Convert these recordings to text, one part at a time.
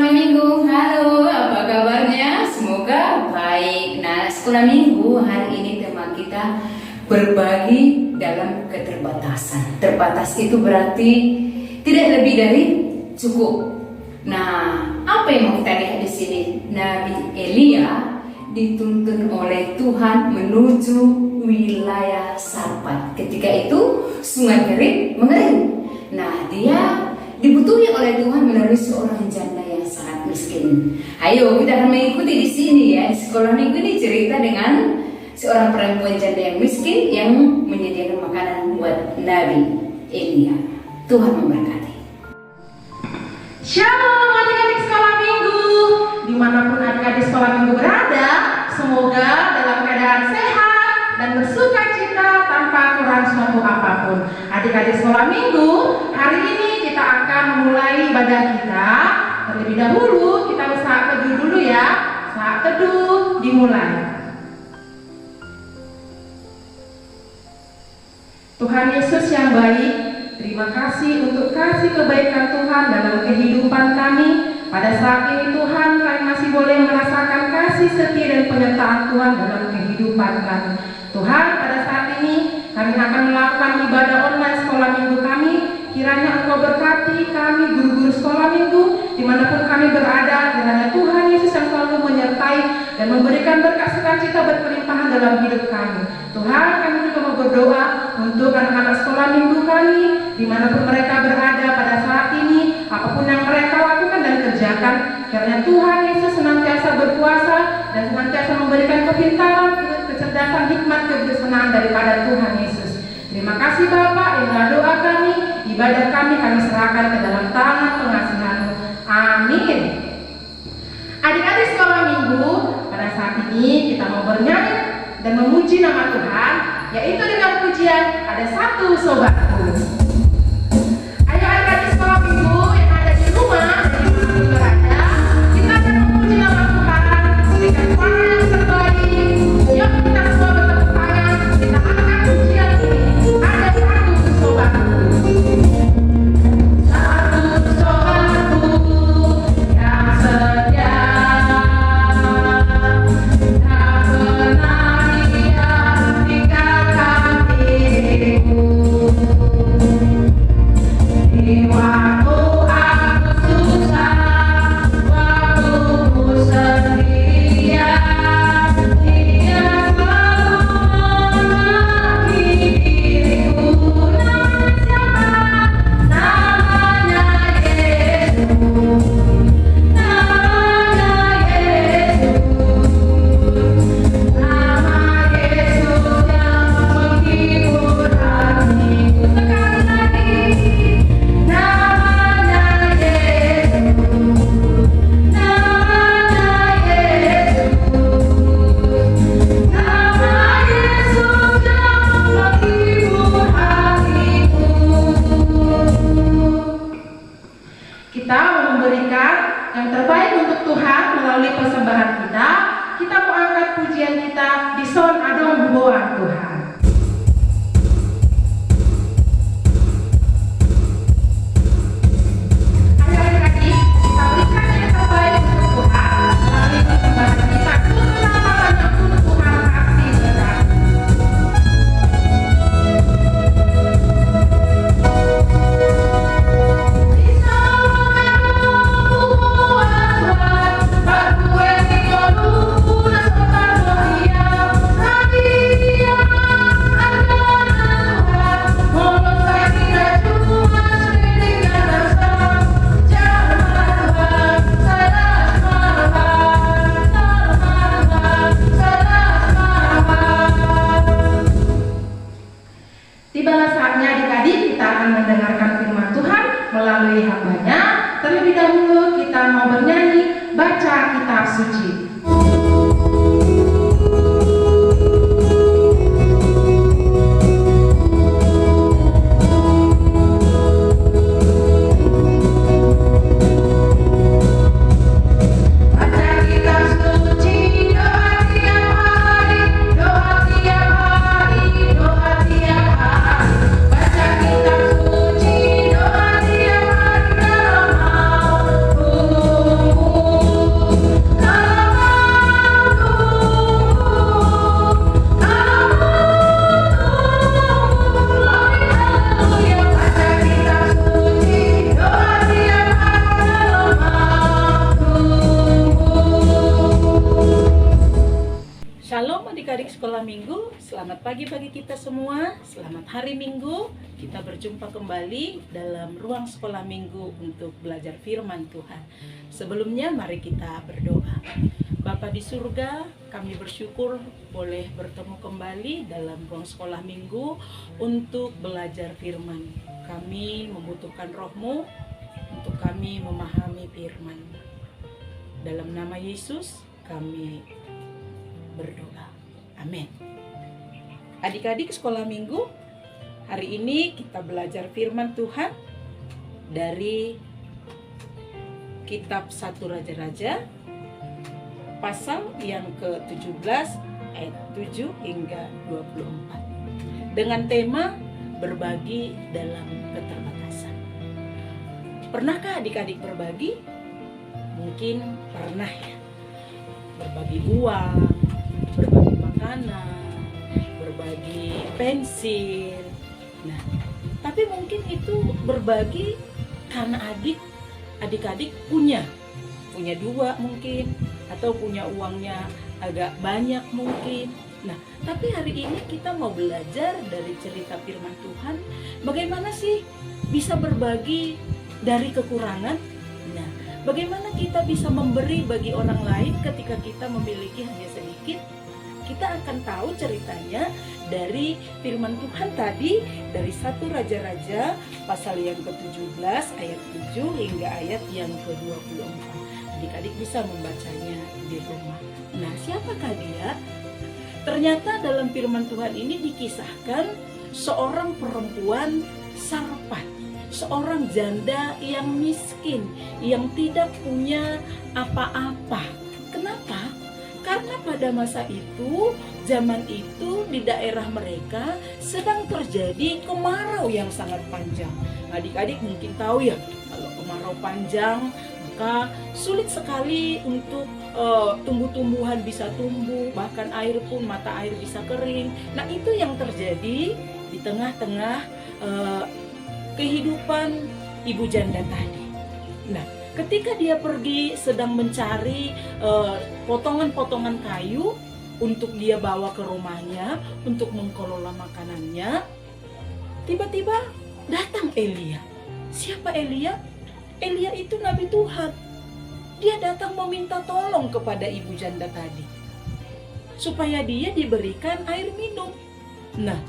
sekolah minggu, halo, apa kabarnya? Semoga baik. Nah, sekolah minggu hari ini tema kita berbagi dalam keterbatasan. Terbatas itu berarti tidak lebih dari cukup. Nah, apa yang mau kita lihat di sini? Nabi Elia dituntun oleh Tuhan menuju wilayah Sarfat. Ketika itu sungai kering mengering. Nah, dia dibutuhi oleh Tuhan melalui seorang janda yang sangat miskin. Ayo kita akan mengikuti di sini ya. Di sekolah minggu ini cerita dengan seorang perempuan janda yang miskin yang menyediakan makanan buat Nabi Elia. Tuhan memberkati. Shalom adik-adik sekolah minggu. Dimanapun adik-adik sekolah minggu berada, semoga dalam keadaan sehat dan bersuka cita tanpa kurang suatu apapun. Adik-adik sekolah minggu, hari ini kita akan memulai ibadah kita. Terlebih dahulu kita saat teduh dulu ya. Saat teduh dimulai. Tuhan Yesus yang baik, terima kasih untuk kasih kebaikan Tuhan dalam kehidupan kami. Pada saat ini Tuhan, kami masih boleh merasakan kasih setia dan penyertaan Tuhan dalam kehidupan kami. Tuhan, pada saat ini kami akan melakukan ibadah online sekolah minggu kami. Kiranya Engkau berkati kami guru-guru sekolah minggu dimanapun kami berada. Kiranya Tuhan Yesus yang selalu menyertai dan memberikan berkat sukacita berkelimpahan dalam hidup kami. Tuhan, kami juga mau berdoa untuk anak-anak sekolah minggu kami dimanapun mereka berada pada saat ini. Apapun yang mereka lakukan dan kerjakan, kiranya Tuhan Yesus senantiasa berkuasa dan senantiasa memberikan kepintaran, kecerdasan, hikmat, kebijaksanaan daripada Tuhan Yesus. Terima kasih Bapak, inilah doa kami, ibadah kami serahkan ke dalam tangan pengasihan-Mu. Amin. Adik-adik sekolah minggu, pada saat ini kita mau bernyanyi dan memuji nama Tuhan, yaitu dengan pujian Ada Satu Sobatku. Ayo adik-adik sekolah minggu yang ada di rumah, di mana berada, kita akan memuji nama Tuhan dengan suara yang terbaik. Yuk kita semua bertepuk tangan, kita angkat pujian ini. Ada satu sobatku. Satu sobatku yang setia, tak pernah dia tinggalkan diriku. Di waktu aku susah, waktuku sendirian, dia selalu menemani diriku. Namanya Yesus, namanya Yesus, nama Yesus yang menghibur hatiku. Sekali lagi, namanya Yesus, namanya Yesus, nama Yesus yang menghibur hatiku. Kita memberikan yang terbaik untuk Tuhan melalui persembahan kita. Kita mau angkat pujian kita di Son Adong Buang Tuhan. Ayo adik-adik, kita berikan yang terbaik untuk Tuhan melalui persembahan kita. Betapa banyak pun Tuhan kasih kita. Tibalah saatnya adik-adik kita akan mendengarkan firman Tuhan melalui hamba-Nya. Terlebih dahulu kita mau bernyanyi baca kitab suci. Doa tiap hari dalam mau sekolah minggu, selamat pagi bagi kita semua, selamat hari Minggu. Kita berjumpa kembali dalam ruang sekolah minggu untuk belajar firman Tuhan. Sebelumnya mari kita berdoa. Bapa di surga, kami bersyukur boleh bertemu kembali dalam ruang sekolah minggu untuk belajar firman. Kami membutuhkan Roh-Mu untuk kami memahami firman. Dalam nama Yesus kami berdoa. Amin. Adik-adik sekolah minggu, hari ini kita belajar firman Tuhan dari kitab 1 Raja-Raja pasal yang ke-17 ayat 7 hingga 24 dengan tema berbagi dalam keterbatasan. Pernahkah adik-adik berbagi? Mungkin pernah ya. Berbagi uang, berbagi makanan, berbagi pensil. Nah, tapi mungkin itu berbagi karena adik-adik punya dua mungkin, atau punya uangnya agak banyak mungkin. Nah, tapi hari ini kita mau belajar dari cerita firman Tuhan, bagaimana sih bisa berbagi dari kekurangan. Nah, bagaimana kita bisa memberi bagi orang lain ketika kita memiliki hanya sedikit? Kita akan tahu ceritanya dari firman Tuhan tadi dari 1 Raja-Raja pasal yang ke-17 ayat 7 hingga ayat yang ke-24. Adik-adik bisa membacanya di rumah. Nah, siapakah dia? Ternyata dalam firman Tuhan ini dikisahkan seorang perempuan sarpat, seorang janda yang miskin, yang tidak punya apa-apa. Kenapa? Karena pada masa itu, zaman itu di daerah mereka sedang terjadi kemarau yang sangat panjang. Adik-adik mungkin tahu ya, kalau kemarau panjang maka sulit sekali untuk tumbuh-tumbuhan bisa tumbuh, bahkan air pun, mata air bisa kering. Nah, itu yang terjadi di tengah-tengah kehidupan ibu janda tadi. Nah, ketika dia pergi sedang mencari potongan-potongan kayu untuk dia bawa ke rumahnya untuk mengelola makanannya, tiba-tiba datang Elia. Siapa Elia? Elia itu nabi Tuhan. Dia datang meminta tolong kepada ibu janda tadi supaya dia diberikan air minum. Nah,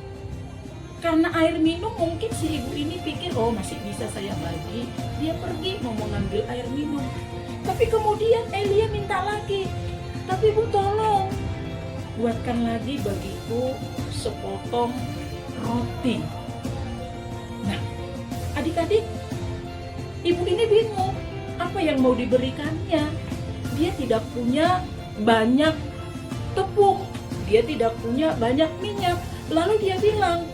karena air minum mungkin si ibu ini pikir, oh masih bisa saya bagi. Dia pergi mau mengambil air minum. Tapi kemudian Elia minta lagi, tapi Bu tolong buatkan lagi bagiku sepotong roti. Nah, adik-adik, ibu ini bingung apa yang mau diberikannya. Dia tidak punya banyak tepung, dia tidak punya banyak minyak. Lalu dia bilang,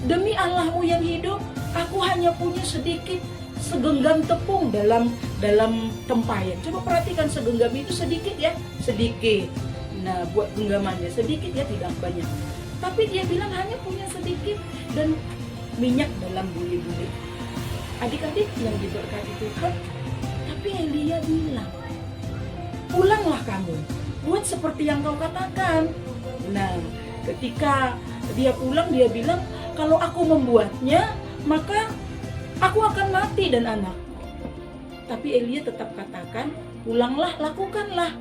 demi Allahmu yang hidup, aku hanya punya sedikit segenggam tepung dalam tempayan. Coba perhatikan, segenggam itu sedikit ya, sedikit. Nah, buat genggamannya sedikit ya, tidak banyak. Tapi dia bilang hanya punya sedikit dan minyak dalam buli-buli. Adik-adik yang diberkati Tuhan, tapi Elia bilang, pulanglah kamu, buat seperti yang kau katakan. Nah, ketika dia pulang, dia bilang, kalau aku membuatnya, maka aku akan mati dan anak. Tapi Elia tetap katakan, pulanglah, lakukanlah.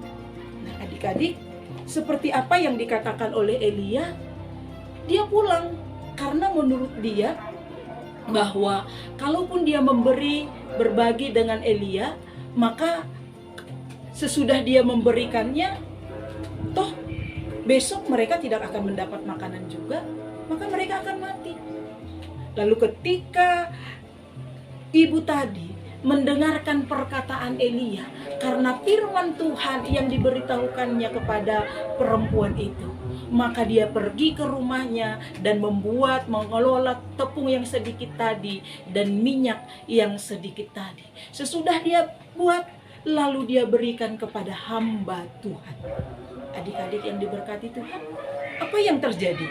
Nah, adik-adik, seperti apa yang dikatakan oleh Elia, dia pulang. Karena menurut dia, bahwa kalaupun dia berbagi dengan Elia, maka sesudah dia memberikannya, toh besok mereka tidak akan mendapat makanan juga, maka mereka akan mati. Lalu ketika ibu tadi mendengarkan perkataan Elia, karena firman Tuhan yang diberitahukannya kepada perempuan itu, maka dia pergi ke rumahnya dan mengelola tepung yang sedikit tadi dan minyak yang sedikit tadi. Sesudah dia buat, lalu dia berikan kepada hamba Tuhan. Adik-adik yang diberkati Tuhan, apa yang terjadi?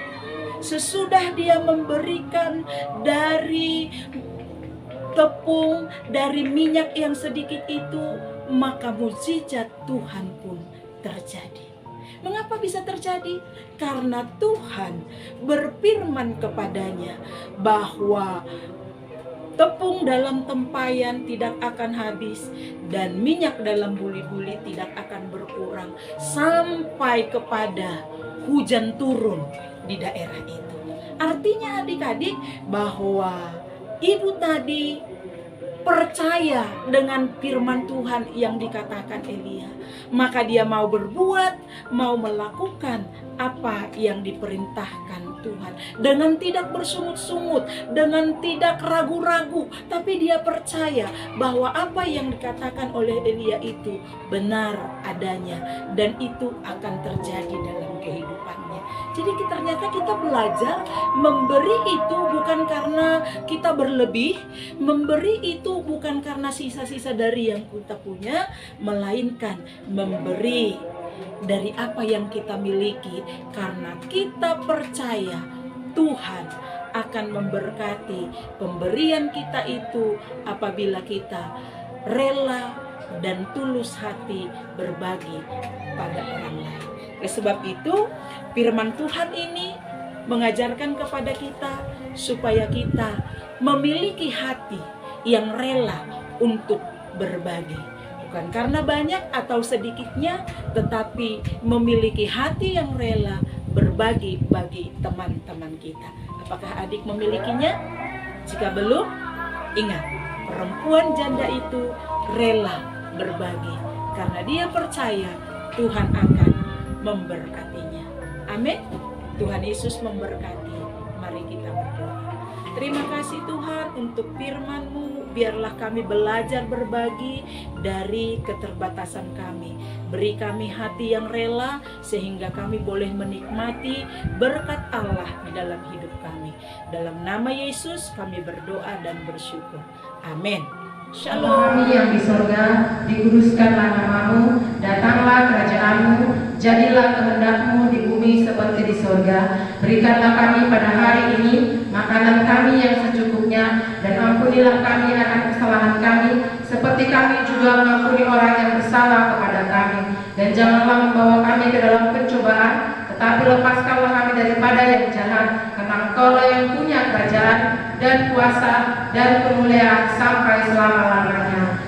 Sesudah dia memberikan dari tepung, dari minyak yang sedikit itu, maka mukjizat Tuhan pun terjadi. Mengapa bisa terjadi? Karena Tuhan berfirman kepadanya bahwa tepung dalam tempayan tidak akan habis dan minyak dalam buli-buli tidak akan berkurang sampai kepada hujan turun di daerah itu. Artinya adik-adik bahwa ibu tadi percaya dengan firman Tuhan yang dikatakan Elia. Maka dia mau berbuat, mau melakukan apa yang diperintahkan Tuhan. Dengan tidak bersungut-sungut, dengan tidak ragu-ragu. Tapi dia percaya bahwa apa yang dikatakan oleh Elia itu benar adanya. Dan itu akan terjadi dalam kehidupannya. Jadi ternyata kita belajar memberi itu bukan karena kita berlebih, memberi itu bukan karena sisa-sisa dari yang kita punya, melainkan memberi dari apa yang kita miliki karena kita percaya Tuhan akan memberkati pemberian kita itu apabila kita rela dan tulus hati berbagi pada orang lain. Oleh sebab itu, firman Tuhan ini mengajarkan kepada kita supaya kita memiliki hati yang rela untuk berbagi. Bukan karena banyak atau sedikitnya, tetapi memiliki hati yang rela berbagi bagi teman-teman kita. Apakah adik memilikinya? Jika belum, ingat, perempuan janda itu rela berbagi karena dia percaya Tuhan akan memberkatinya. Amin. Tuhan Yesus memberkati. Mari kita berdoa. Terima kasih Tuhan untuk firman-Mu. Biarlah kami belajar berbagi dari keterbatasan kami. Beri kami hati yang rela sehingga kami boleh menikmati berkat Allah di dalam hidup kami. Dalam nama Yesus kami berdoa dan bersyukur. Amin. Shalom. Kami yang di sorga, dikuduskanlah nama-Mu, datanglah kerajaan-Mu, jadilah kehendak-Mu di bumi seperti di sorga. Berikanlah kami pada hari ini makanan kami yang secukupnya, dan ampunilah kami akan kesalahan kami, seperti kami juga mengampuni orang yang bersalah kepada kami. Dan janganlah membawa kami ke dalam pencobaan, tetapi lepaskanlah kami daripada yang jahat, karena Engkau-lah yang punya kerajaan dan kuasa dan kemuliaan sampai selama-lamanya.